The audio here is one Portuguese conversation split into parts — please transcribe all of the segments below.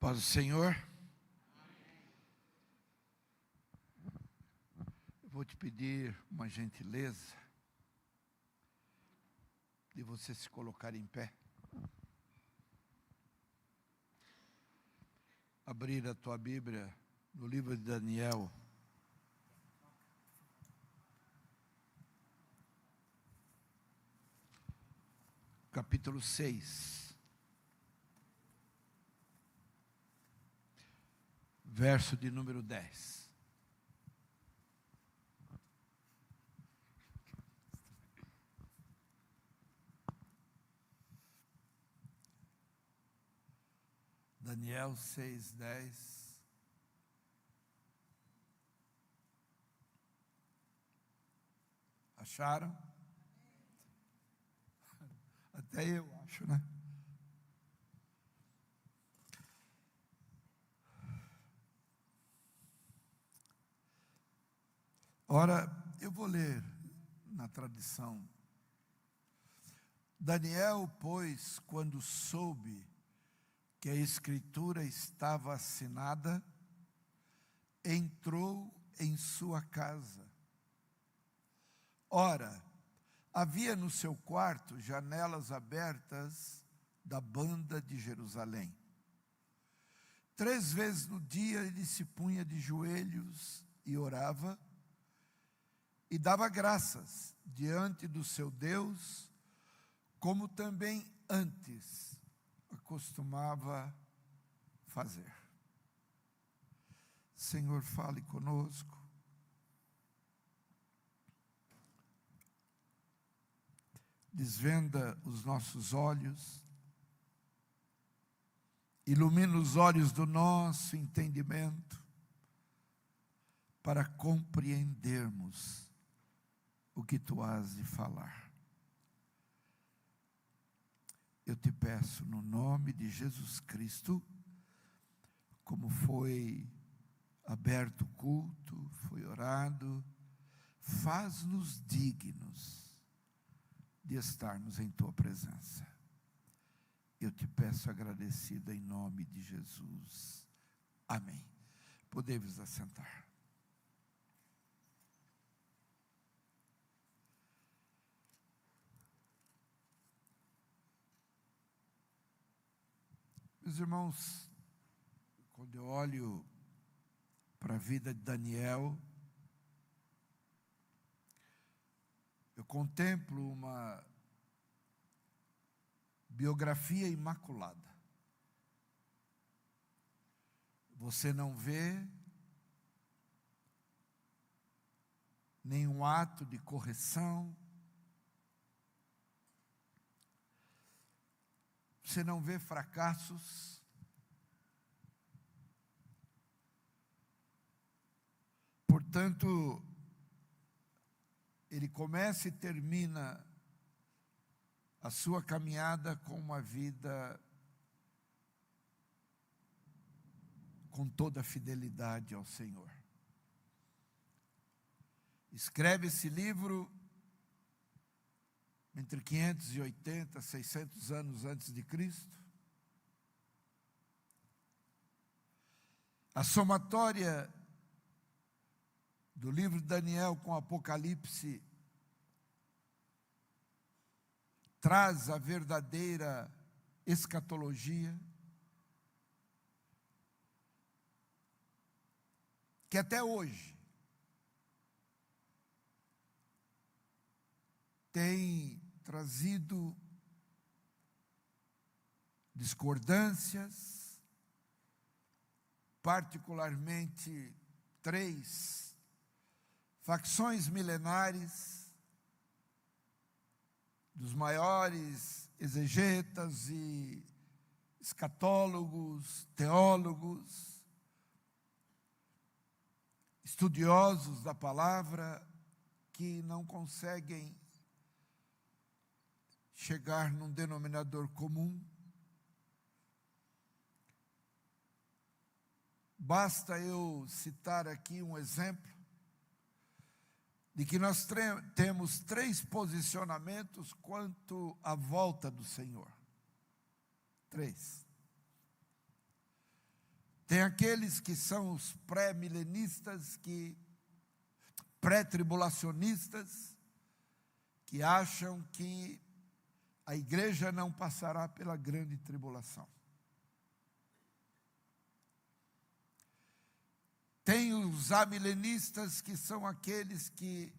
Paz do Senhor. Eu vou te pedir uma gentileza de você se colocar em pé. Abrir a tua Bíblia no livro de Daniel. Capítulo 6. Verso de número 10. Daniel 6, 10. Acharam? Até eu acho, né? Ora, eu vou ler na tradição. Daniel, pois, quando soube que a escritura estava assinada, entrou em sua casa. Ora, havia no seu quarto janelas abertas da banda de Jerusalém. 3 vezes no dia ele se punha de joelhos e orava, e dava graças diante do seu Deus, como também antes acostumava fazer. Senhor, fale conosco. Desvenda os nossos olhos, ilumina os olhos do nosso entendimento, para compreendermos o que tu has de falar. Eu te peço no nome de Jesus Cristo, como foi aberto o culto, foi orado, faz-nos dignos de estarmos em tua presença. Eu te peço agradecido em nome de Jesus. Amém. Podemos assentar. Meus irmãos, quando eu olho para a vida de Daniel, eu contemplo uma biografia imaculada. Você não vê nenhum ato de correção, você não vê fracassos, portanto, ele começa e termina a sua caminhada com uma vida com toda a fidelidade ao Senhor. Escreve esse livro entre 580 e 600 anos antes de Cristo. A somatória do livro de Daniel com Apocalipse traz a verdadeira escatologia, que até hoje tem trazido discordâncias, particularmente 3 facções milenares dos maiores exegetas e escatólogos, teólogos, estudiosos da palavra, que não conseguem chegar num denominador comum. Basta eu citar aqui um exemplo de que nós temos 3 posicionamentos quanto à volta do Senhor. 3. Tem aqueles que são os pré-milenistas, pré-tribulacionistas, que acham que a igreja não passará pela grande tribulação. Tem os amilenistas, que são aqueles que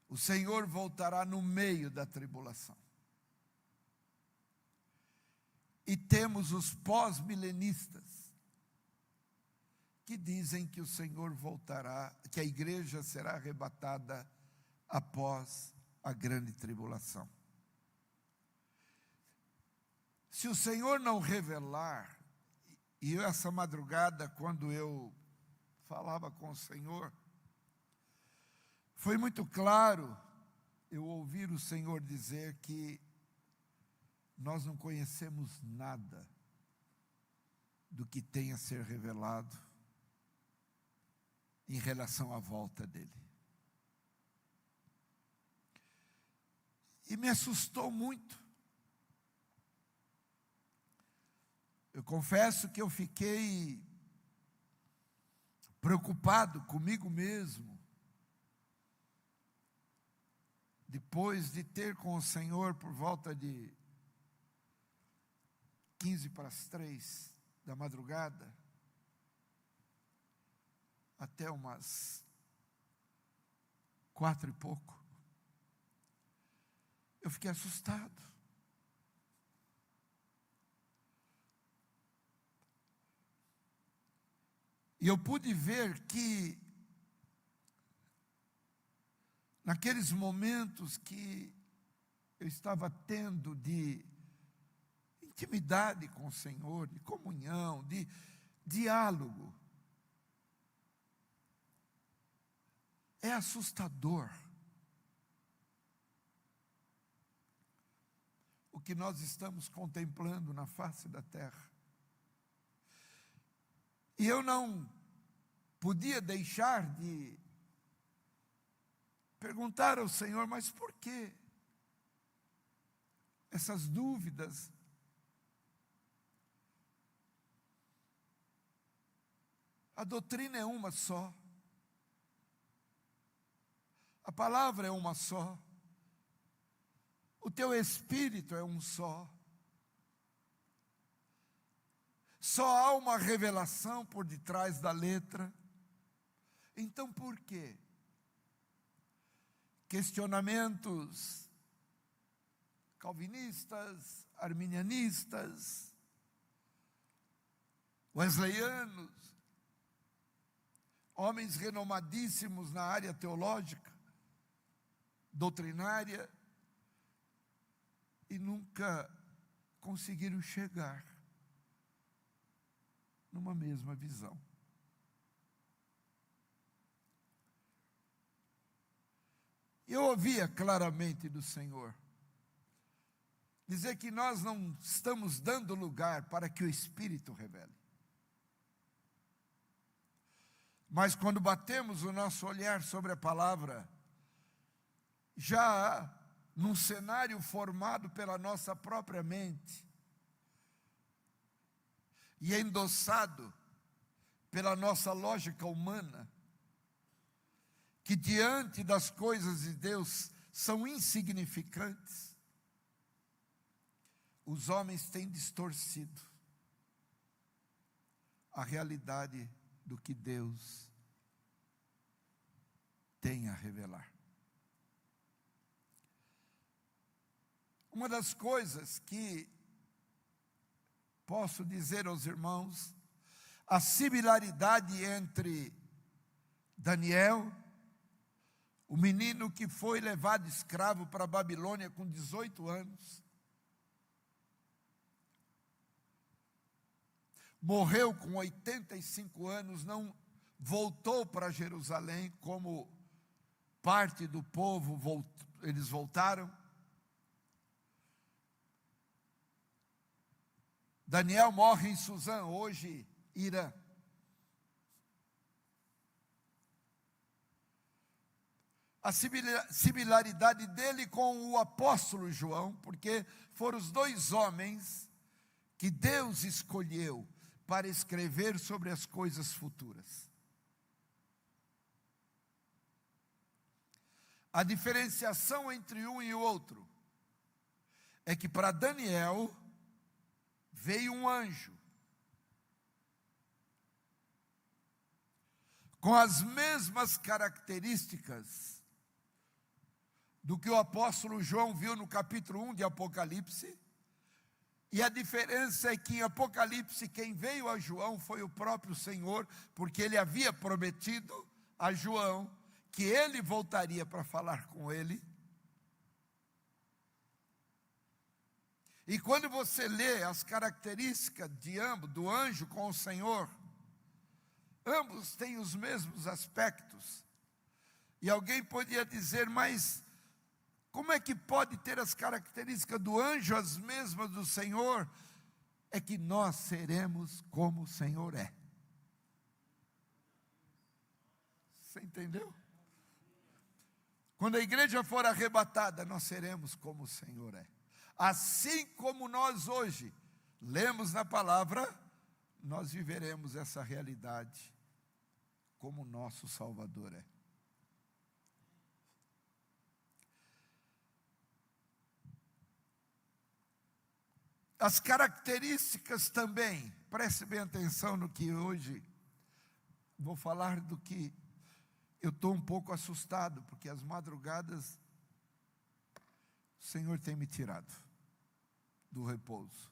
o Senhor voltará no meio da tribulação. E temos os pós-milenistas, que dizem que o Senhor voltará, que a igreja será arrebatada após a grande tribulação. Se o Senhor não revelar, e eu, essa madrugada, quando eu falava com o Senhor, foi muito claro eu ouvir o Senhor dizer que nós não conhecemos nada do que tem a ser revelado em relação à volta dele. E me assustou muito. Eu confesso que eu fiquei preocupado comigo mesmo, depois de ter com o Senhor por volta de 15 para as 3 da madrugada, até umas 4 e pouco. Eu fiquei assustado. E eu pude ver que, naqueles momentos que eu estava tendo de intimidade com o Senhor, de comunhão, de diálogo, é assustador o que nós estamos contemplando na face da terra. E eu não podia deixar de perguntar ao Senhor, mas por que essas dúvidas? A doutrina é uma só. A palavra é uma só. O teu espírito é um só. Só há uma revelação por detrás da letra. Então por quê? Questionamentos calvinistas, arminianistas, wesleyanos, homens renomadíssimos na área teológica, doutrinária, e nunca conseguiram chegar numa mesma visão. Eu ouvia claramente do Senhor dizer que nós não estamos dando lugar para que o Espírito revele. Mas quando batemos o nosso olhar sobre a palavra, já num cenário formado pela nossa própria mente e endossado pela nossa lógica humana, que diante das coisas de Deus são insignificantes, os homens têm distorcido a realidade do que Deus tem a revelar. Uma das coisas que posso dizer aos irmãos, a similaridade entre Daniel, o menino que foi levado escravo para a Babilônia com 18 anos, morreu com 85 anos, não voltou para Jerusalém como parte do povo, eles voltaram. Daniel morre em Suzã, hoje Irã. A similaridade dele com o apóstolo João, porque foram os dois homens que Deus escolheu para escrever sobre as coisas futuras. A diferenciação entre um e o outro é que para Daniel veio um anjo com as mesmas características do que o apóstolo João viu no capítulo 1 de Apocalipse. E a diferença é que em Apocalipse quem veio a João foi o próprio Senhor, porque ele havia prometido a João que ele voltaria para falar com ele. E quando você lê as características de ambos, do anjo com o Senhor, ambos têm os mesmos aspectos. E alguém podia dizer, mas como é que pode ter as características do anjo as mesmas do Senhor? É que nós seremos como o Senhor é. Você entendeu? Quando a igreja for arrebatada, nós seremos como o Senhor é. Assim como nós hoje lemos na palavra, nós viveremos essa realidade como o nosso Salvador é. As características também, preste bem atenção no que hoje vou falar, do que eu estou um pouco assustado, porque as madrugadas o Senhor tem me tirado do repouso.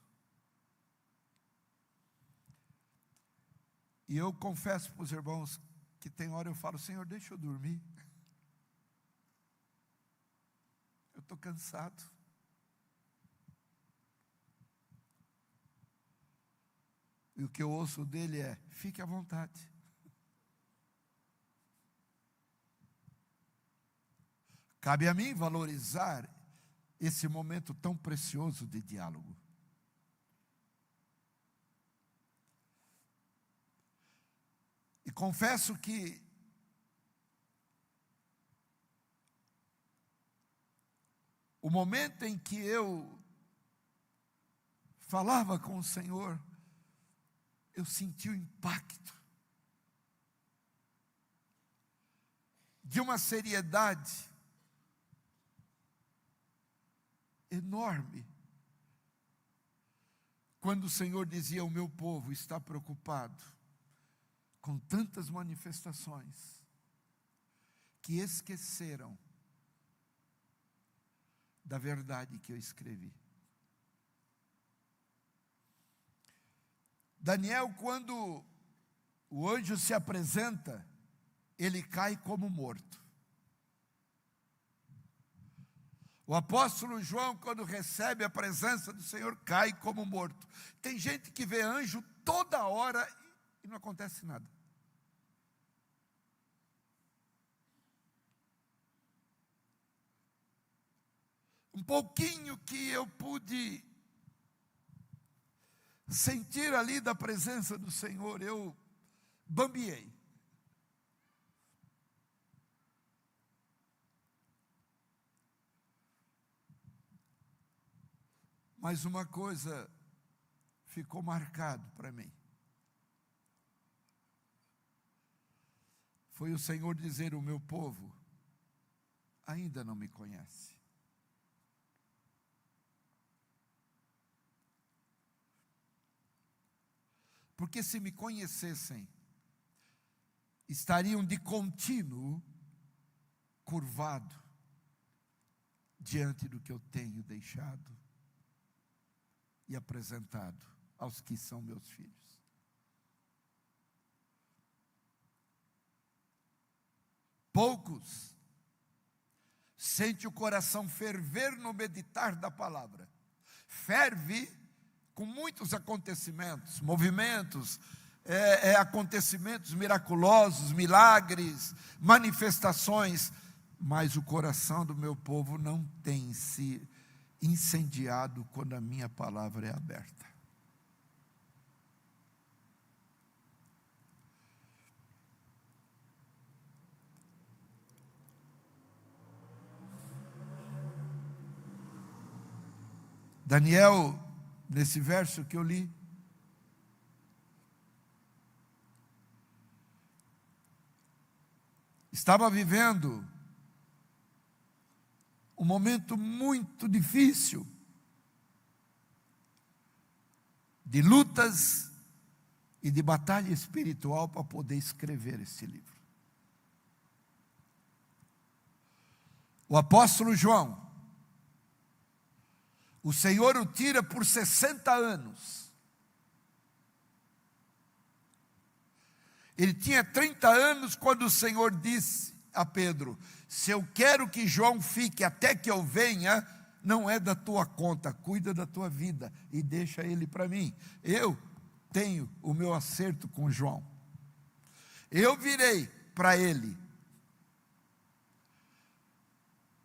E eu confesso para os irmãos que tem hora eu falo, Senhor, deixa eu dormir. Eu estou cansado. E o que eu ouço dele é, fique à vontade. Cabe a mim valorizar esse momento tão precioso de diálogo. E confesso que o momento em que eu falava com o Senhor, eu senti o impacto de uma seriedade enorme, quando o Senhor dizia, o meu povo está preocupado com tantas manifestações, que esqueceram da verdade que eu escrevi. Daniel, quando o anjo se apresenta, ele cai como morto. O apóstolo João, quando recebe a presença do Senhor, cai como morto. Tem gente que vê anjo toda hora e não acontece nada. Um pouquinho que eu pude sentir ali da presença do Senhor, eu bambiei. Mas uma coisa ficou marcado para mim. Foi o Senhor dizer, o meu povo ainda não me conhece. Porque se me conhecessem, estariam de contínuo curvado diante do que eu tenho deixado e apresentado aos que são meus filhos. Poucos sentem o coração ferver no meditar da palavra. Ferve com muitos acontecimentos, movimentos, acontecimentos miraculosos, milagres, manifestações, mas o coração do meu povo não tem se incendiado quando a minha palavra é aberta. Daniel nesse verso que eu li. Estava vivendo um momento muito difícil, de lutas e de batalha espiritual para poder escrever esse livro. O apóstolo João, o Senhor o tira por 60 anos. Ele tinha 30 anos quando o Senhor disse a Pedro: se eu quero que João fique até que eu venha, não é da tua conta, cuida da tua vida e deixa ele para mim. Eu tenho o meu acerto com João. Eu virei para ele.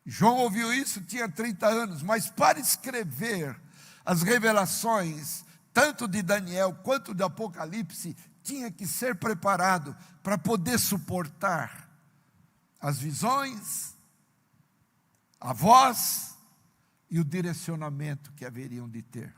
João ouviu isso, tinha 30 anos, mas para escrever as revelações, tanto de Daniel quanto de Apocalipse, tinha que ser preparado para poder suportar as visões, a voz e o direcionamento que haveriam de ter.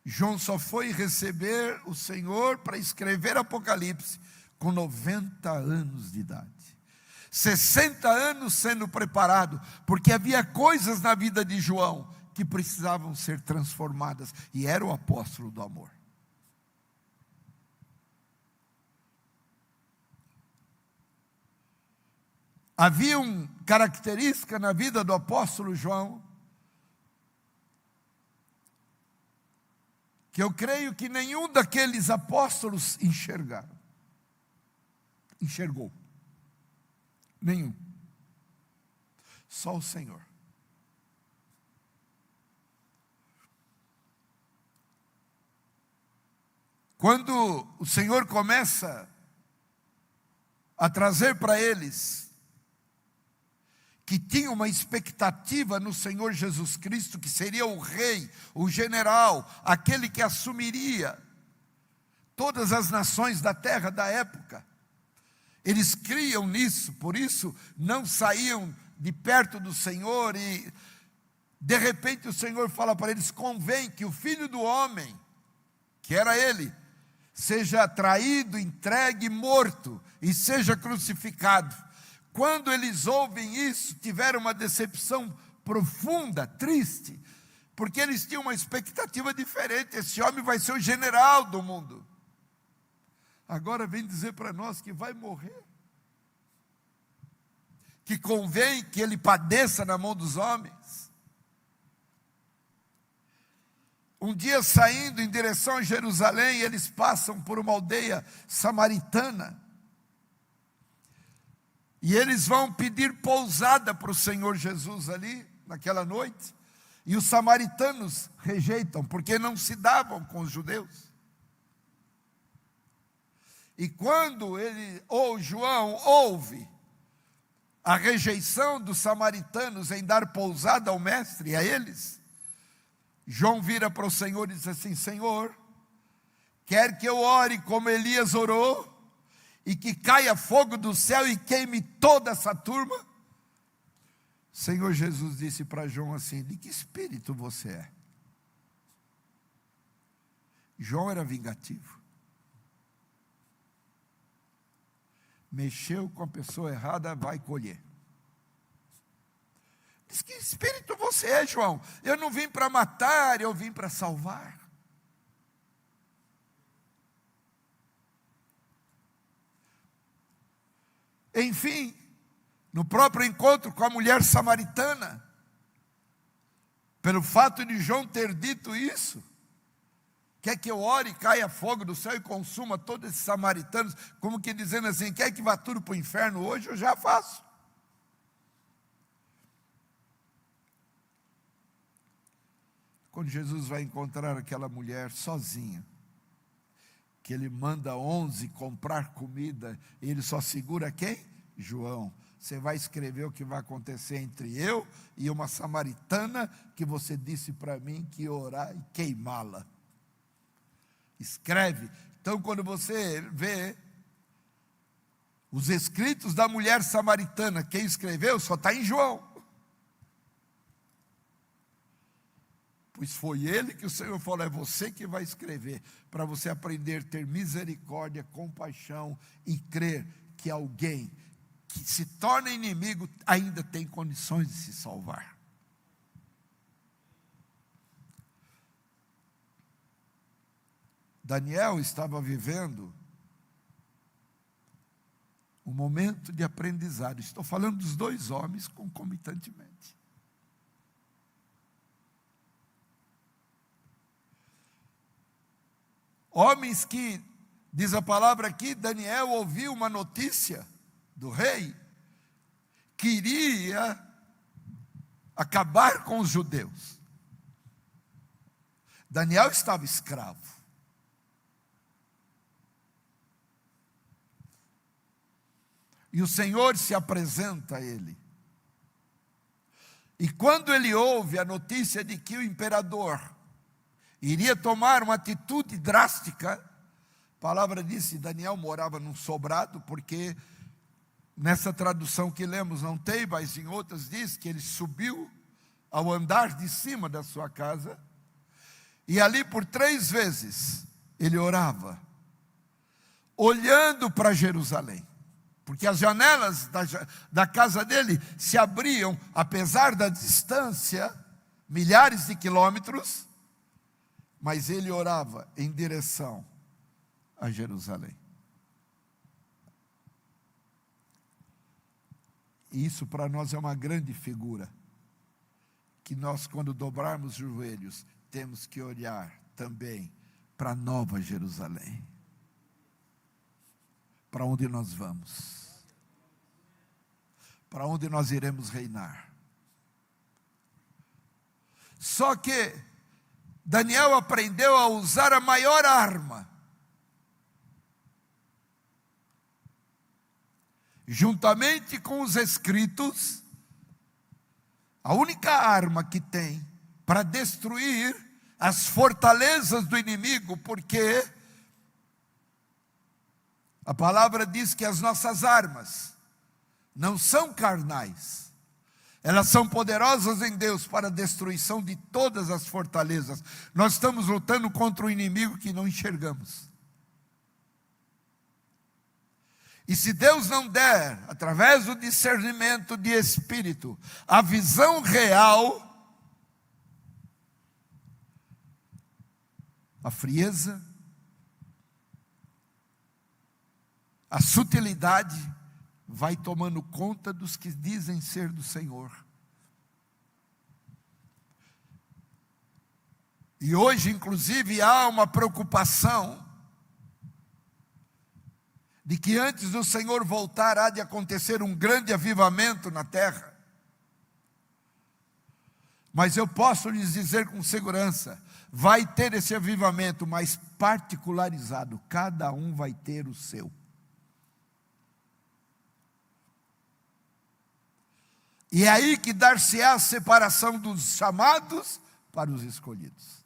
João só foi receber o Senhor para escrever Apocalipse com 90 anos de idade. 60 anos sendo preparado, porque havia coisas na vida de João que precisavam ser transformadas, e era o apóstolo do amor. Havia uma característica na vida do apóstolo João, que eu creio que nenhum daqueles apóstolos enxergou. Nenhum. Só o Senhor. Quando o Senhor começa a trazer para eles que tinha uma expectativa no Senhor Jesus Cristo, que seria o rei, o general, aquele que assumiria todas as nações da terra da época. Eles criam nisso, por isso não saíam de perto do Senhor, e de repente o Senhor fala para eles: convém que o Filho do Homem, que era ele, seja traído, entregue, morto e seja crucificado. Quando eles ouvem isso, tiveram uma decepção profunda, triste, porque eles tinham uma expectativa diferente. Esse homem vai ser o general do mundo. Agora vem dizer para nós que vai morrer, que convém que ele padeça na mão dos homens. Um dia, saindo em direção a Jerusalém, eles passam por uma aldeia samaritana, e eles vão pedir pousada para o Senhor Jesus ali, naquela noite, e os samaritanos rejeitam, porque não se davam com os judeus. E quando João ouve a rejeição dos samaritanos em dar pousada ao mestre e a eles, João vira para o Senhor e diz assim: Senhor, quer que eu ore como Elias orou, e que caia fogo do céu e queime toda essa turma? Senhor Jesus disse para João assim: de que espírito você é? João era vingativo. Mexeu com a pessoa errada, vai colher. Diz: que espírito você é, João? Eu não vim para matar, eu vim para salvar. Enfim, no próprio encontro com a mulher samaritana, pelo fato de João ter dito isso, quer que eu ore e caia fogo do céu e consuma todos esses samaritanos, como que dizendo assim: quer que vá tudo para o inferno hoje? Eu já faço. Quando Jesus vai encontrar aquela mulher sozinha, que ele manda 11 comprar comida, e ele só segura quem? João. Você vai escrever o que vai acontecer entre eu e uma samaritana que você disse para mim que ia orar e queimá-la. Escreve. Então, quando você vê os escritos da mulher samaritana, quem escreveu só está em João. Pois foi ele que o Senhor falou, é você que vai escrever, para você aprender a ter misericórdia, compaixão e crer que alguém que se torna inimigo ainda tem condições de se salvar. Daniel estava vivendo um momento de aprendizado. Estou falando dos dois homens concomitantemente. Homens que, diz a palavra aqui, Daniel ouviu uma notícia do rei, queria acabar com os judeus. Daniel estava escravo. E o Senhor se apresenta a ele. E quando ele ouve a notícia de que o imperador iria tomar uma atitude drástica, a palavra diz que Daniel morava num sobrado, porque nessa tradução que lemos não tem, mas em outras diz que ele subiu ao andar de cima da sua casa, e ali por 3 vezes ele orava, olhando para Jerusalém. Porque as janelas da casa dele se abriam, apesar da distância, milhares de quilômetros, mas ele orava em direção a Jerusalém. E isso para nós é uma grande figura, que nós, quando dobrarmos os joelhos, temos que olhar também para a Nova Jerusalém. Para onde nós vamos? Para onde nós iremos reinar? Só que Daniel aprendeu a usar a maior arma, juntamente com os escritos, a única arma que tem para destruir as fortalezas do inimigo, porque a palavra diz que as nossas armas não são carnais, elas são poderosas em Deus para a destruição de todas as fortalezas. Nós estamos lutando contra um inimigo que não enxergamos. E se Deus não der, através do discernimento de espírito, a visão real, a frieza, a sutilidade vai tomando conta dos que dizem ser do Senhor. E hoje, inclusive, há uma preocupação de que antes do Senhor voltar há de acontecer um grande avivamento na terra. Mas eu posso lhes dizer com segurança, vai ter esse avivamento, mas particularizado, cada um vai ter o seu. E é aí que dar-se-á a separação dos chamados para os escolhidos.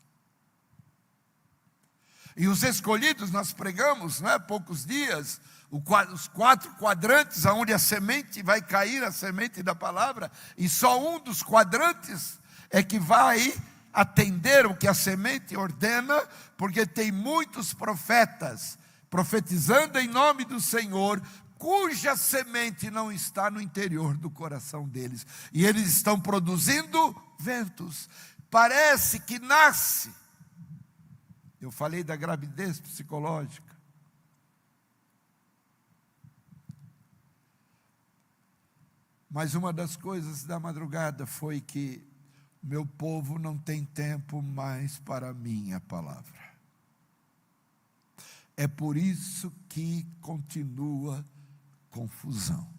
E os escolhidos, nós pregamos, não é, poucos dias, os 4 quadrantes, onde a semente vai cair, a semente da palavra, e só um dos quadrantes é que vai atender o que a semente ordena, porque tem muitos profetas profetizando em nome do Senhor, cuja semente não está no interior do coração deles, e eles estão produzindo ventos. Parece que nasce. Eu falei da gravidez psicológica. Mas uma das coisas da madrugada foi que meu povo não tem tempo mais para a minha palavra. É por isso que continua confusão.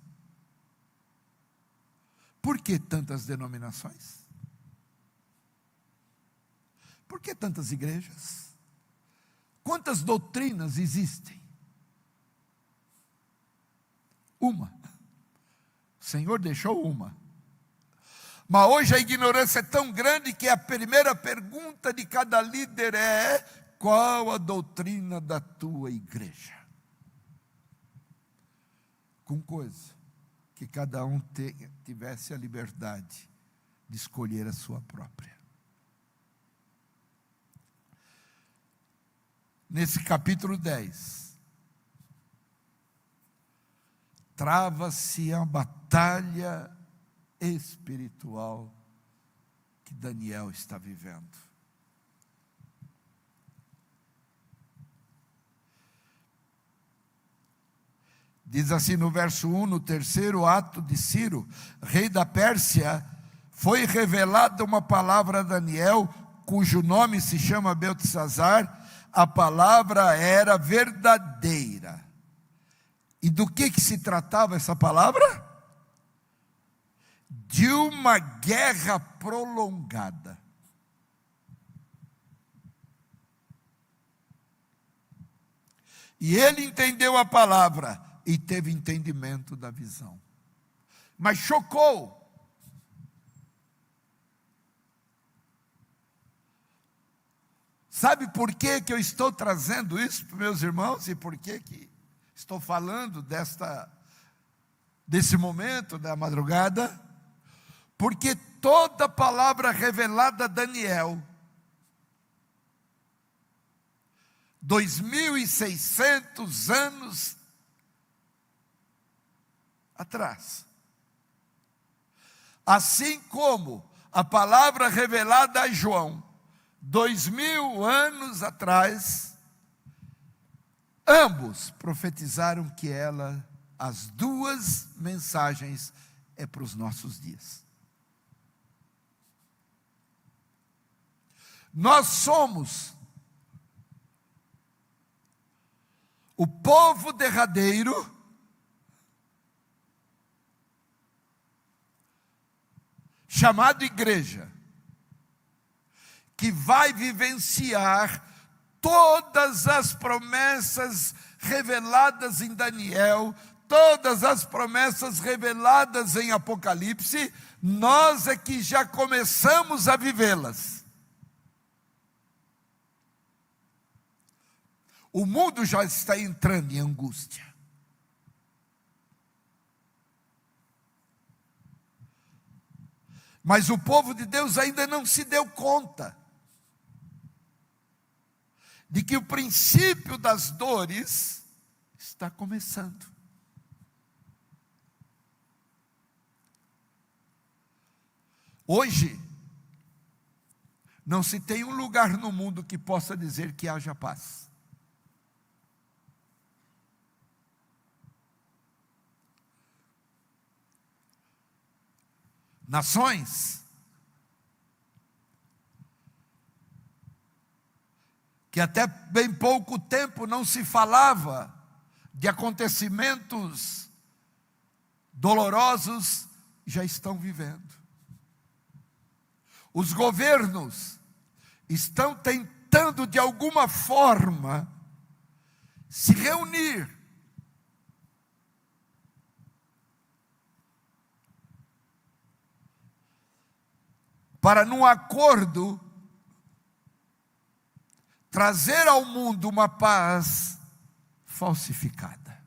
Por que tantas denominações? Por que tantas igrejas? Quantas doutrinas existem? Uma. O Senhor deixou uma. Mas hoje a ignorância é tão grande que a primeira pergunta de cada líder é: qual a doutrina da tua igreja? Com coisa que cada um tivesse a liberdade de escolher a sua própria. nesse capítulo 10, trava-se a batalha espiritual que Daniel está vivendo. Diz assim no verso 1, no terceiro ato de Ciro, rei da Pérsia, foi revelada uma palavra a Daniel, cujo nome se chama Beltesazar. A palavra era verdadeira. E do que se tratava essa palavra? De uma guerra prolongada. E ele entendeu a palavra e teve entendimento da visão. Mas chocou. Sabe por que eu estou trazendo isso para meus irmãos e por que estou falando desse momento da madrugada? Porque toda palavra revelada a Daniel, 2.600 anos atrás, assim como a palavra revelada a João, 2.000 anos atrás, ambos profetizaram que as duas mensagens é para os nossos dias. Nós somos o povo derradeiro chamado igreja, que vai vivenciar todas as promessas reveladas em Daniel, todas as promessas reveladas em Apocalipse. Nós é que já começamos a vivê-las. O mundo já está entrando em angústia. Mas o povo de Deus ainda não se deu conta de que o princípio das dores está começando. Hoje, não se tem um lugar no mundo que possa dizer que haja paz. Nações que até bem pouco tempo não se falava de acontecimentos dolorosos, já estão vivendo. Os governos estão tentando de alguma forma se reunir para, num acordo, trazer ao mundo uma paz falsificada.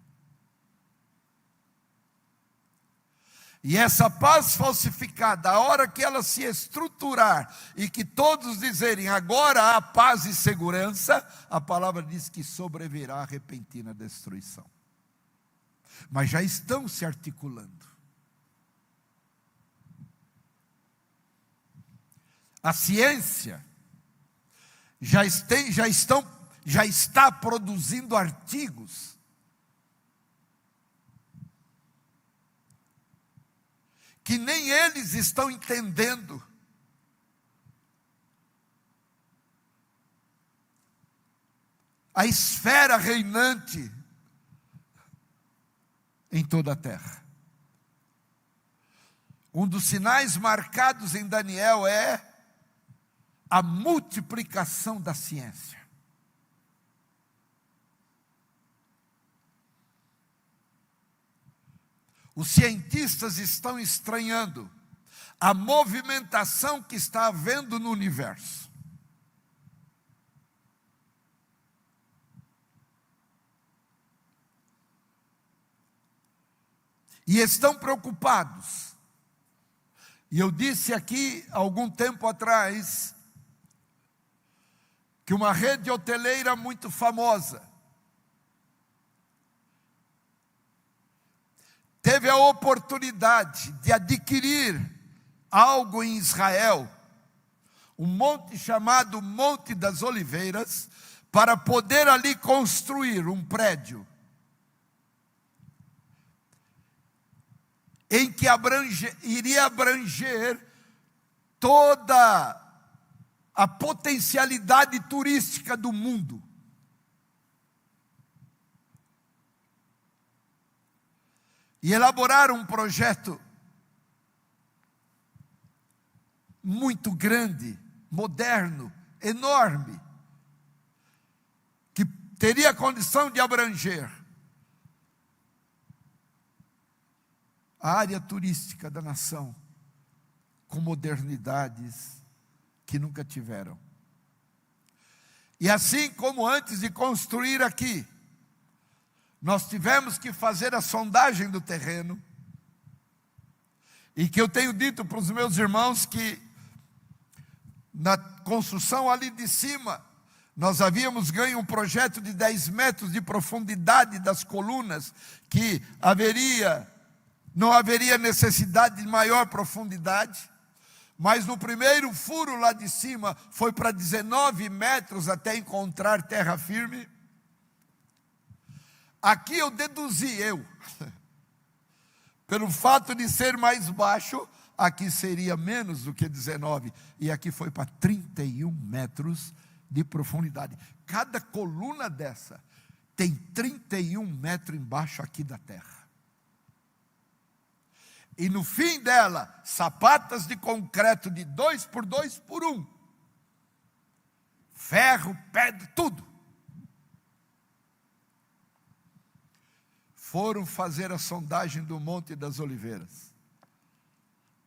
E essa paz falsificada, a hora que ela se estruturar e que todos dizerem agora há paz e segurança, a palavra diz que sobrevirá a repentina destruição. Mas já estão se articulando. A ciência já está produzindo artigos que nem eles estão entendendo. A esfera reinante em toda a terra. Um dos sinais marcados em Daniel é a multiplicação da ciência. Os cientistas estão estranhando a movimentação que está havendo no universo. E estão preocupados. E eu disse aqui, algum tempo atrás, que uma rede hoteleira muito famosa teve a oportunidade de adquirir algo em Israel, um monte chamado Monte das Oliveiras, para poder ali construir um prédio em que iria abranger toda a potencialidade turística do mundo. E elaboraram um projeto muito grande, moderno, enorme, que teria condição de abranger a área turística da nação, com modernidades que nunca tiveram. E assim como antes de construir aqui, nós tivemos que fazer a sondagem do terreno, e que eu tenho dito para os meus irmãos que na construção ali de cima, nós havíamos ganho um projeto de 10 metros de profundidade das colunas, que não haveria necessidade de maior profundidade, mas no primeiro furo lá de cima foi para 19 metros até encontrar terra firme. Aqui eu deduzi, pelo fato de ser mais baixo, aqui seria menos do que 19, e aqui foi para 31 metros de profundidade. Cada coluna dessa tem 31 metros embaixo aqui da terra. E no fim dela, sapatas de concreto de 2 por 2 por 1. Ferro, pedra, tudo. Foram fazer a sondagem do Monte das Oliveiras,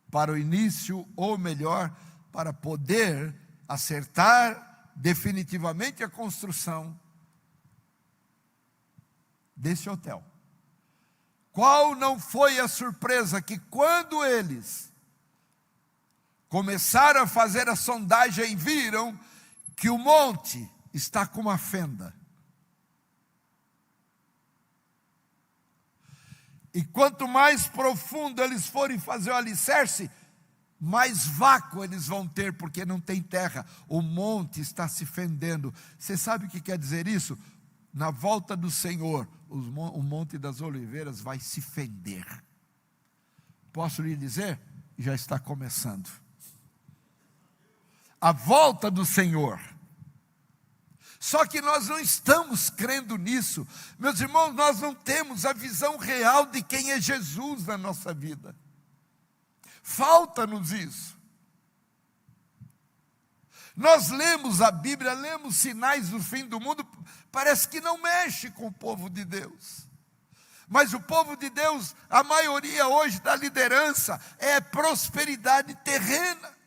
para o início, ou melhor, para poder acertar definitivamente a construção desse hotel. Qual não foi a surpresa que quando eles começaram a fazer a sondagem, viram que o monte está com uma fenda. E quanto mais profundo eles forem fazer o alicerce, mais vácuo eles vão ter, porque não tem terra. O monte está se fendendo. Você sabe o que quer dizer isso? Na volta do Senhor, o Monte das Oliveiras vai se fender. Posso lhe dizer? Já está começando. A volta do Senhor. Só que nós não estamos crendo nisso. Meus irmãos, nós não temos a visão real de quem é Jesus na nossa vida. Falta-nos isso. Nós lemos a Bíblia, lemos sinais do fim do mundo, parece que não mexe com o povo de Deus. Mas o povo de Deus, a maioria hoje da liderança, é prosperidade terrena.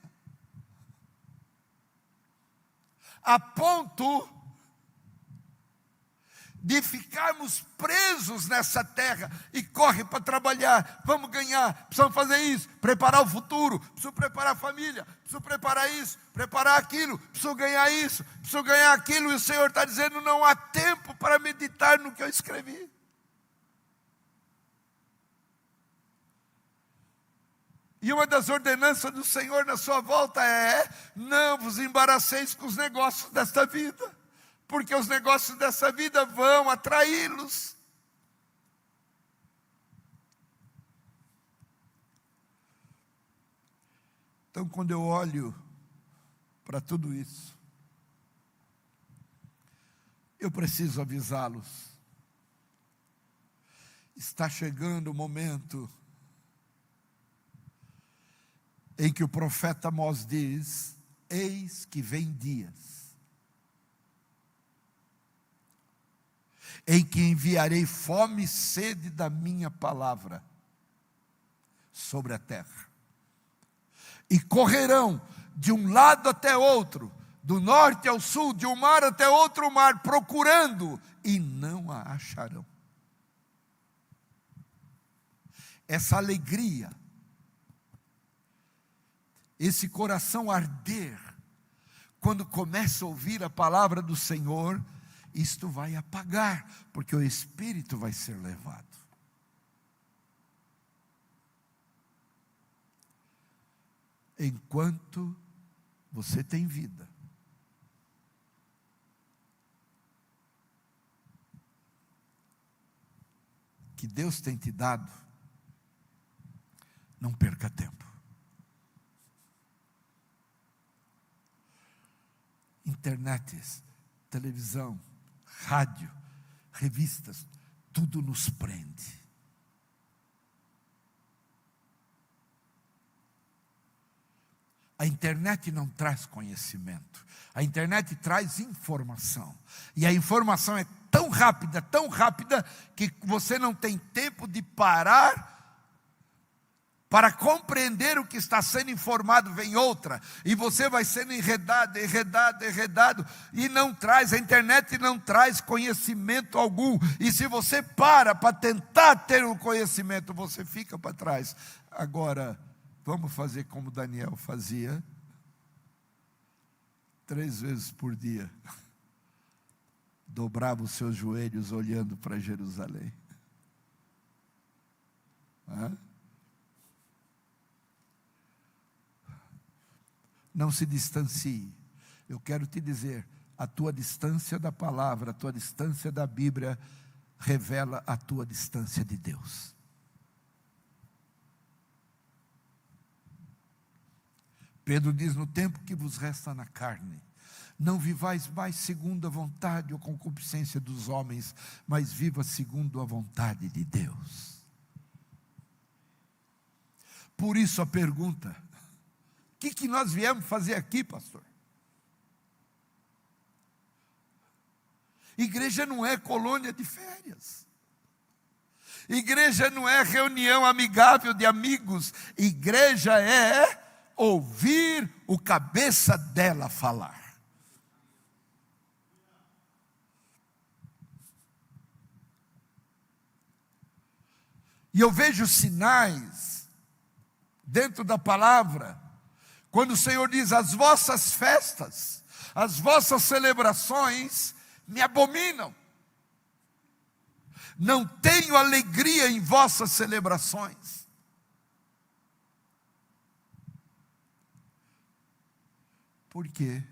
A ponto de ficarmos presos nessa terra, e corre para trabalhar, vamos ganhar, precisamos fazer isso, preparar o futuro, preciso preparar a família, preciso preparar isso, preparar aquilo, preciso ganhar isso, preciso ganhar aquilo, e o Senhor está dizendo, não há tempo para meditar no que eu escrevi. E uma das ordenanças do Senhor na sua volta é, não vos embaraceis com os negócios desta vida, porque os negócios dessa vida vão atraí-los. Então, quando eu olho para tudo isso, eu preciso avisá-los. Está chegando o momento em que o profeta Amós diz, eis que vem dias em que enviarei fome e sede da minha palavra sobre a terra. E correrão de um lado até outro, do norte ao sul, de um mar até outro mar, procurando, e não a acharão. Essa alegria, esse coração arder, quando começa a ouvir a palavra do Senhor, isto vai apagar, porque o espírito vai ser levado. Enquanto você tem vida, que Deus tem te dado, não perca tempo. Internet, televisão, rádio, revistas, tudo nos prende. A internet não traz conhecimento, a internet traz informação, e a informação é tão rápida, que você não tem tempo de parar para compreender o que está sendo informado. Vem outra, e você vai sendo enredado, e não traz, a internet não traz conhecimento algum, e se você para tentar ter um conhecimento, você fica para trás. Agora, vamos fazer como Daniel fazia, 3 vezes por dia, dobrava os seus joelhos olhando para Jerusalém. Não se distancie. Eu quero te dizer, a tua distância da palavra, a tua distância da Bíblia, revela a tua distância de Deus. Pedro diz: no tempo que vos resta na carne, não vivais mais segundo a vontade ou concupiscência dos homens, mas viva segundo a vontade de Deus. Por isso a pergunta: o que nós viemos fazer aqui, pastor? Igreja não é colônia de férias. Igreja não é reunião amigável de amigos. Igreja é ouvir o cabeça dela falar. E eu vejo sinais dentro da palavra, quando o Senhor diz: as vossas festas, as vossas celebrações me abominam. Não tenho alegria em vossas celebrações. Por quê?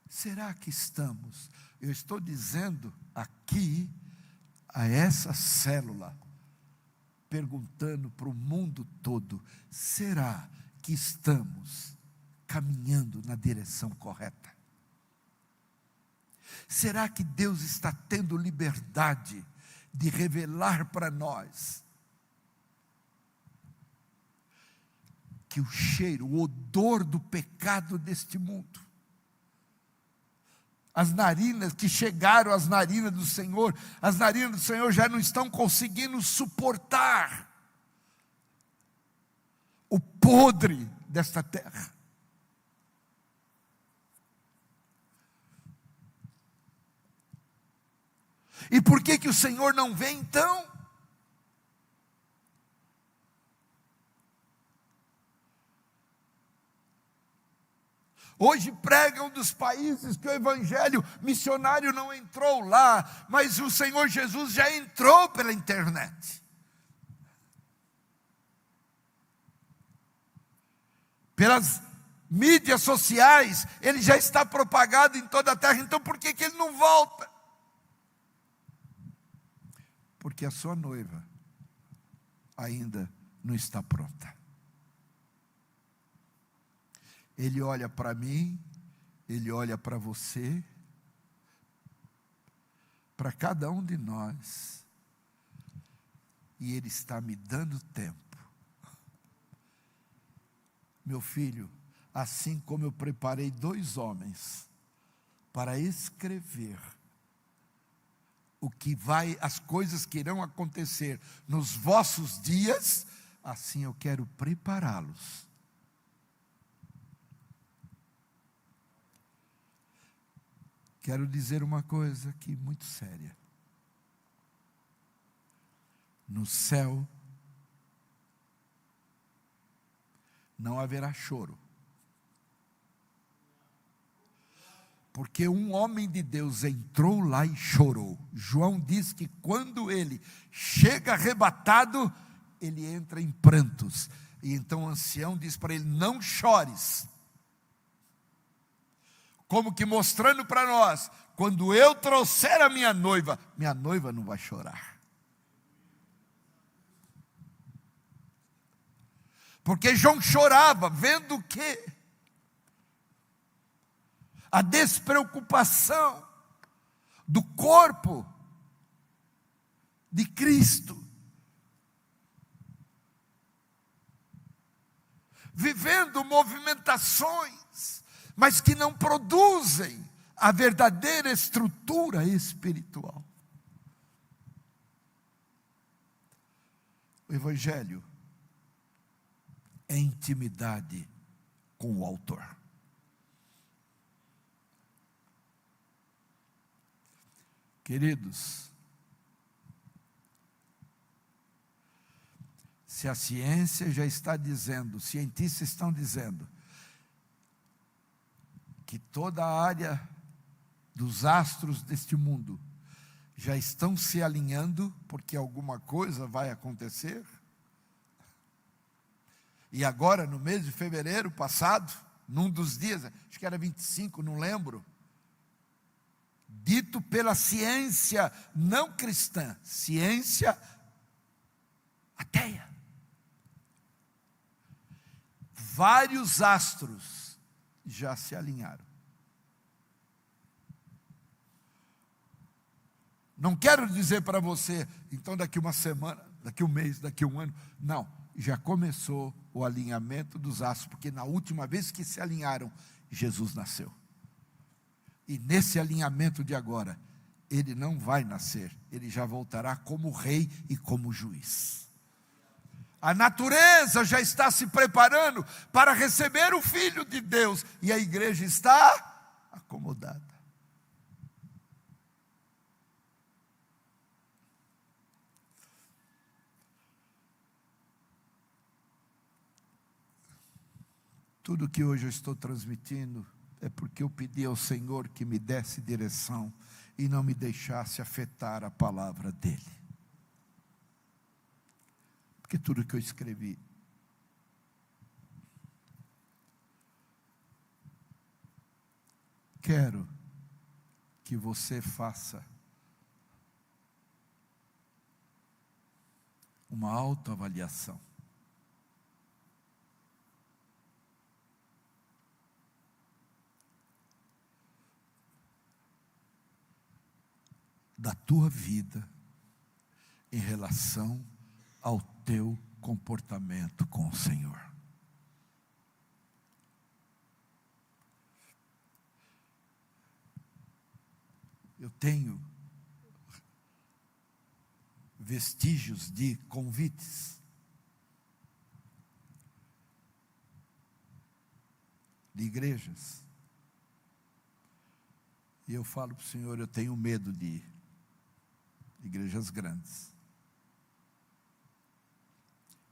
Será que estamos? Eu estou dizendo aqui a essa célula, perguntando para o mundo todo: será que estamos caminhando na direção correta? Será que Deus está tendo liberdade de revelar para nós que o cheiro, o odor do pecado deste mundo, as narinas que chegaram às narinas do Senhor, as narinas do Senhor já não estão conseguindo suportar o podre desta terra? E por que o Senhor não vem então? Hoje pregam dos países que o evangelho missionário não entrou lá, mas o Senhor Jesus já entrou pela internet. Pelas mídias sociais, ele já está propagado em toda a terra. Então por que ele não volta? Porque a sua noiva ainda não está pronta. Ele olha para mim, ele olha para você, para cada um de nós, e ele está me dando tempo. Meu filho, assim como eu preparei 2 homens para escrever as coisas que irão acontecer nos vossos dias, assim eu quero prepará-los. Quero dizer uma coisa aqui muito séria. No céu não haverá choro. Porque um homem de Deus entrou lá e chorou. João diz que quando ele chega arrebatado, ele entra em prantos. E então o ancião diz para ele: não chores. Como que mostrando para nós: quando eu trouxer a minha noiva não vai chorar. Porque João chorava vendo que a despreocupação do corpo de Cristo, vivendo movimentações, mas que não produzem a verdadeira estrutura espiritual. O Evangelho é intimidade com o autor. Queridos, se a ciência já está dizendo, os cientistas estão dizendo, que toda a área dos astros deste mundo já estão se alinhando, porque alguma coisa vai acontecer. E agora, no mês de fevereiro passado, num dos dias, acho que era 25, não lembro, dito pela ciência não cristã, ciência ateia, vários astros já se alinharam. Não quero dizer para você, então daqui uma semana, daqui um mês, daqui um ano, não, já começou o alinhamento dos astros, porque na última vez que se alinharam, Jesus nasceu. E nesse alinhamento de agora, ele não vai nascer, ele já voltará como rei e como juiz. A natureza já está se preparando para receber o Filho de Deus, e a igreja está acomodada. Tudo que hoje eu estou transmitindo é porque eu pedi ao Senhor que me desse direção e não me deixasse afetar a palavra dEle. Porque tudo que eu escrevi quero que você faça uma autoavaliação. Da tua vida em relação ao teu comportamento com o Senhor. Eu tenho vestígios de convites, de igrejas, e eu falo para o Senhor, eu tenho medo de ir. Igrejas grandes.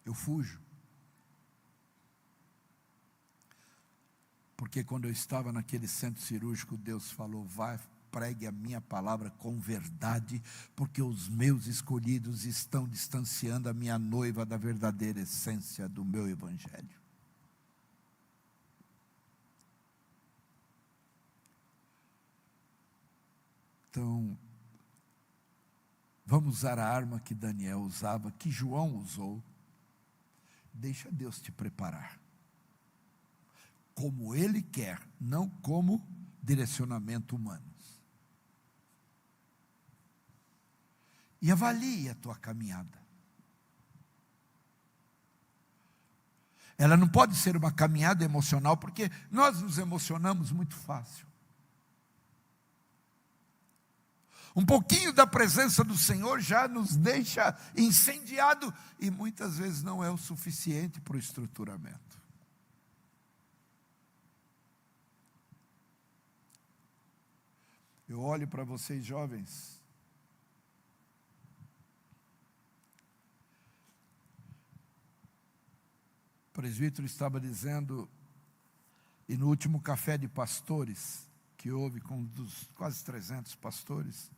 Eu fujo. Porque quando eu estava naquele centro cirúrgico, Deus falou: vai, pregue a minha palavra com verdade, porque os meus escolhidos estão distanciando a minha noiva da verdadeira essência do meu evangelho. Então, vamos usar a arma que Daniel usava, que João usou. Deixa Deus te preparar. Como Ele quer, não como direcionamento humano. E avalie a tua caminhada. Ela não pode ser uma caminhada emocional, porque nós nos emocionamos muito fácil. Um pouquinho da presença do Senhor já nos deixa incendiado, e muitas vezes não é o suficiente para o estruturamento. Eu olho para vocês jovens, o presbítero estava dizendo, e no último café de pastores, que que houve com um dos quase 300 pastores.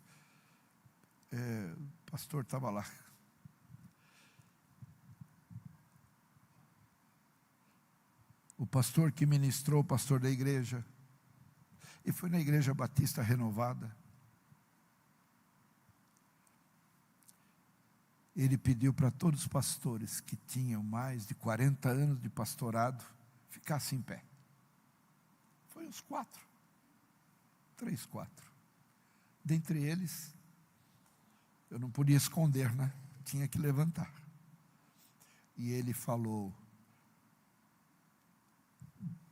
O pastor estava lá. O pastor que ministrou, o pastor da igreja, e foi na Igreja Batista Renovada. Ele pediu para todos os pastores que tinham mais de 40 anos de pastorado, ficassem em pé. Foi uns 3, 4. Dentre eles, eu não podia esconder, né? Tinha que levantar. E ele falou: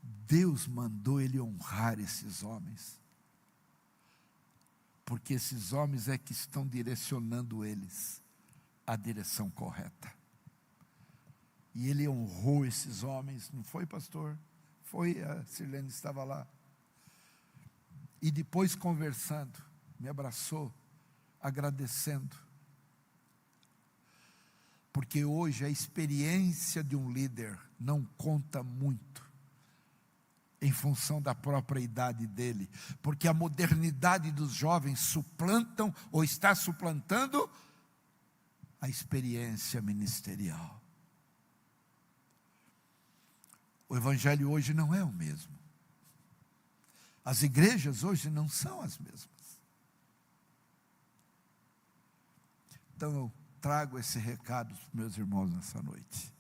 Deus mandou ele honrar esses homens, porque esses homens é que estão direcionando eles à direção correta. E ele honrou esses homens, não foi, pastor? Foi, a Sirlene estava lá. E depois, conversando, me abraçou, agradecendo. Porque hoje a experiência de um líder não conta muito, em função da própria idade dele, porque a modernidade dos jovens suplantam, ou está suplantando, a experiência ministerial. O evangelho hoje não é o mesmo. As igrejas hoje não são as mesmas. Então eu trago esse recado para os meus irmãos nessa noite.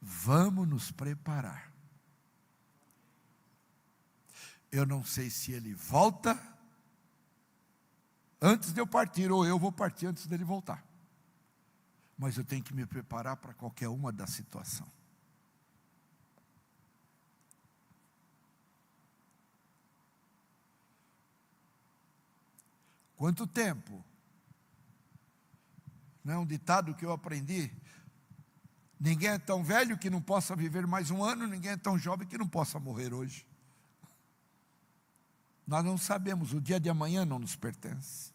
Vamos nos preparar. Eu não sei se ele volta antes de eu partir, ou eu vou partir antes dele voltar. Mas eu tenho que me preparar para qualquer uma da situação. Quanto tempo? Não é um ditado que eu aprendi? Ninguém é tão velho que não possa viver mais um ano, ninguém é tão jovem que não possa morrer hoje. Nós não sabemos, o dia de amanhã não nos pertence.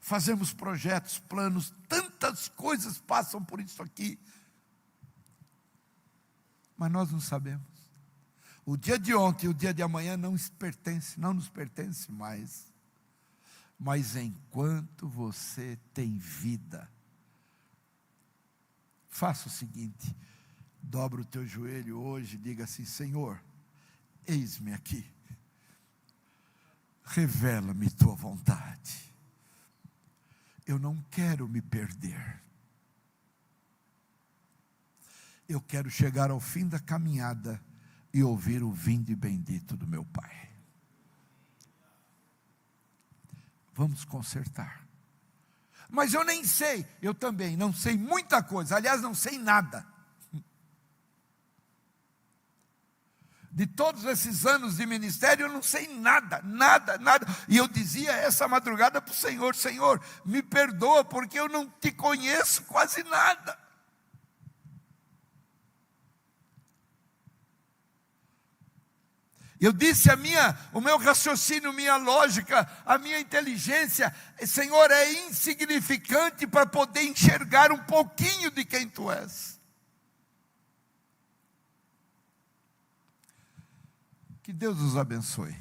Fazemos projetos, planos, tantas coisas passam por isso aqui, mas nós não sabemos. O dia de ontem e o dia de amanhã não nos pertence mais. Mas enquanto você tem vida, faça o seguinte: dobra o teu joelho hoje e diga assim: Senhor, eis-me aqui. Revela-me tua vontade. Eu não quero me perder. Eu quero chegar ao fim da caminhada e ouvir o vinde bendito do meu Pai. Vamos consertar. Mas eu nem sei, eu também não sei muita coisa, aliás, não sei nada. De todos esses anos de ministério, eu não sei nada. E eu dizia essa madrugada para o Senhor: Senhor, me perdoa, porque eu não te conheço quase nada. Eu disse o meu raciocínio, minha lógica, a minha inteligência, Senhor, é insignificante para poder enxergar um pouquinho de quem Tu és. Que Deus nos abençoe.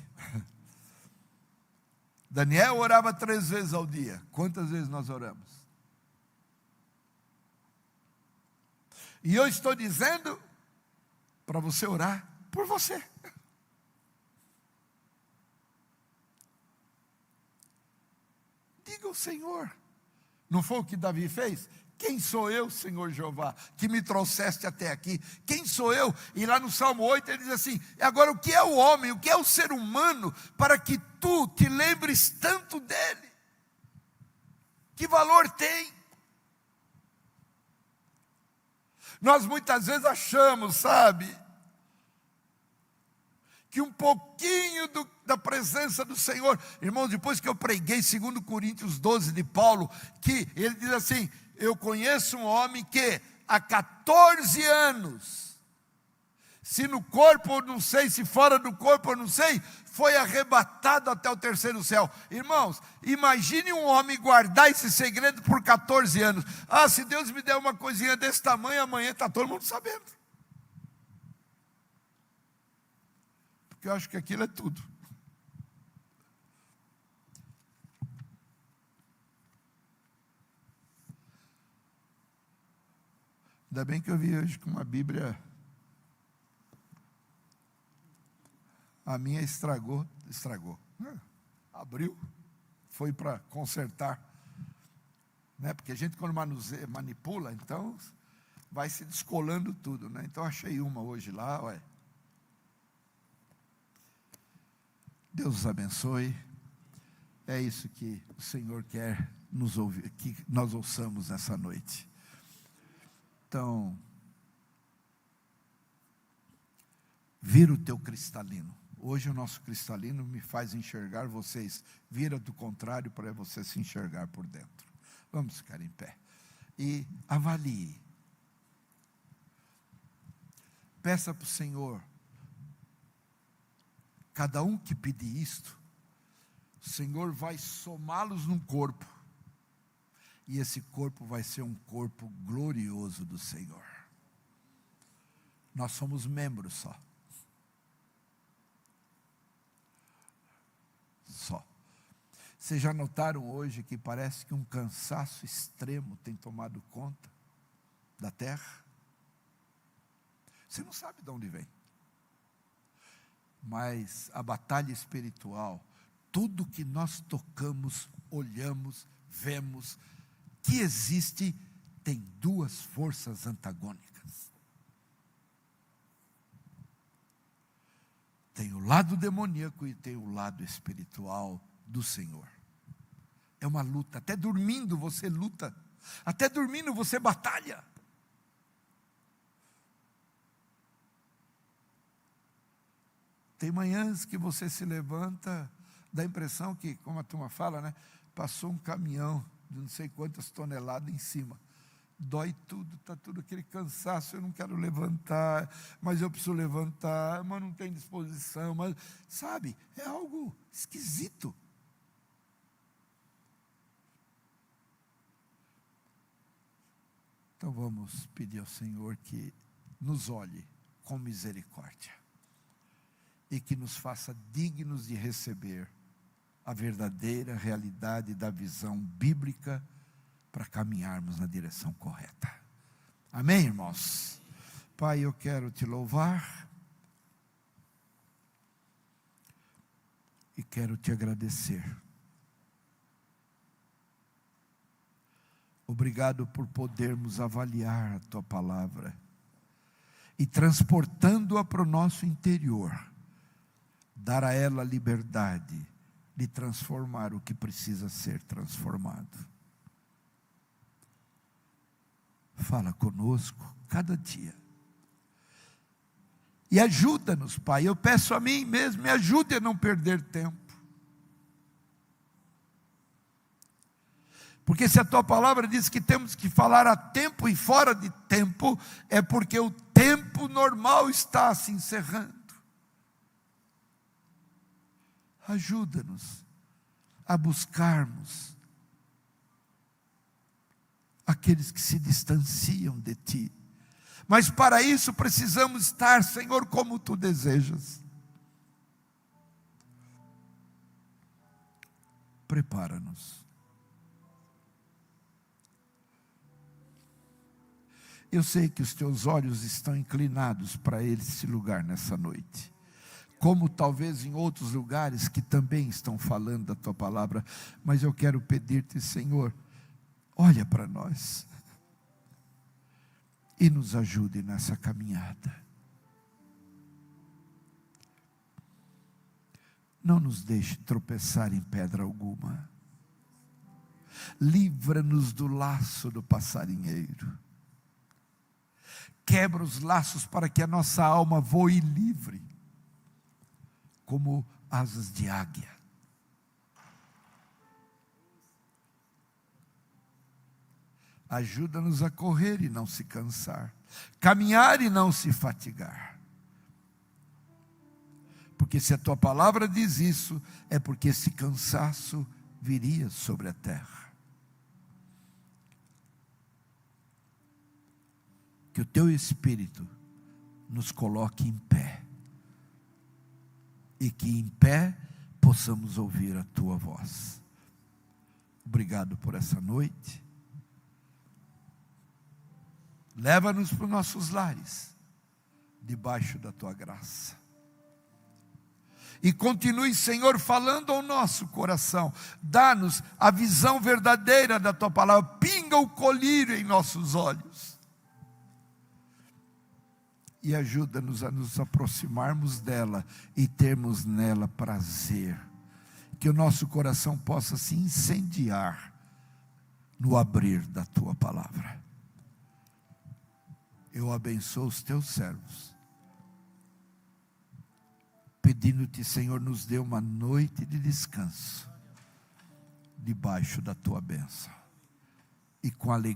Daniel orava 3 vezes ao dia. Quantas vezes nós oramos? E eu estou dizendo para você orar por você. Diga ao Senhor. Não foi o que Davi fez? Quem sou eu, Senhor Jeová, que me trouxeste até aqui? Quem sou eu? E lá no Salmo 8 ele diz assim: agora o que é o homem, o que é o ser humano, para que tu te lembres tanto dele? Que valor tem? Nós muitas vezes achamos, sabe, que um pouquinho da presença do Senhor, irmãos, depois que eu preguei 2 Coríntios 12 de Paulo, que ele diz assim: eu conheço um homem que há 14 anos, se no corpo eu não sei, se fora do corpo eu não sei, foi arrebatado até o 3º céu. Irmãos, imagine um homem guardar esse segredo por 14 anos. Ah, se Deus me der uma coisinha desse tamanho, amanhã está todo mundo sabendo. Porque eu acho que aquilo é tudo. Ainda bem que eu vi hoje com uma Bíblia. A minha estragou. Abriu, foi para consertar. Né? Porque a gente quando manipula, então vai se descolando tudo. Né? Então achei uma hoje lá. Ué. Deus os abençoe. É isso que o Senhor quer nos ouvir, que nós ouçamos nessa noite. Então, vira o teu cristalino. Hoje o nosso cristalino me faz enxergar vocês. Vira do contrário para você se enxergar por dentro. Vamos ficar em pé. E avalie. Peça para o Senhor. Cada um que pedir isto, o Senhor vai somá-los num corpo. E esse corpo vai ser um corpo glorioso do Senhor. Nós somos membros só. Só. Vocês já notaram hoje que parece que um cansaço extremo tem tomado conta da terra? Você não sabe de onde vem. Mas a batalha espiritual, tudo que nós tocamos, olhamos, vemos, que existe, tem duas forças antagônicas. Tem o lado demoníaco e tem o lado espiritual do Senhor. É uma luta. Até dormindo você luta. Até dormindo você batalha. Tem manhãs que você se levanta, dá a impressão que, como a turma fala, né? Passou um caminhão de não sei quantas toneladas em cima. Dói tudo, está tudo aquele cansaço, eu não quero levantar, mas eu preciso levantar, mas não tenho disposição, mas, sabe, é algo esquisito. Então vamos pedir ao Senhor que nos olhe com misericórdia e que nos faça dignos de receber a verdadeira realidade da visão bíblica para caminharmos na direção correta. Amém, irmãos? Pai, eu quero te louvar e quero te agradecer. Obrigado por podermos avaliar a tua palavra e transportando-a para o nosso interior, dar a ela liberdade de transformar o que precisa ser transformado. Fala conosco cada dia. E ajuda-nos, Pai. Eu peço a mim mesmo, me ajude a não perder tempo. Porque se a tua palavra diz que temos que falar a tempo e fora de tempo, é porque o tempo normal está se encerrando. Ajuda-nos a buscarmos aqueles que se distanciam de ti. Mas para isso precisamos estar, Senhor, como tu desejas. Prepara-nos. Eu sei que os teus olhos estão inclinados para esse lugar nessa noite. Como talvez em outros lugares que também estão falando da tua palavra. Mas eu quero pedir-te, Senhor, olha para nós. E nos ajude nessa caminhada. Não nos deixe tropeçar em pedra alguma. Livra-nos do laço do passarinheiro. Quebra os laços para que a nossa alma voe livre, como asas de águia. Ajuda-nos a correr e não se cansar, caminhar e não se fatigar. Porque se a tua palavra diz isso, é porque esse cansaço viria sobre a terra. Que o teu Espírito nos coloque em pé. E que em pé possamos ouvir a tua voz. Obrigado por essa noite. Leva-nos para os nossos lares, debaixo da tua graça. E continue, Senhor, falando ao nosso coração. Dá-nos a visão verdadeira da tua palavra. Pinga o colírio em nossos olhos. E ajuda-nos a nos aproximarmos dela e termos nela prazer. Que o nosso coração possa se incendiar no abrir da tua palavra. Eu abençoo os teus servos, pedindo-te, Senhor, nos dê uma noite de descanso, debaixo da tua bênção, e com alegria.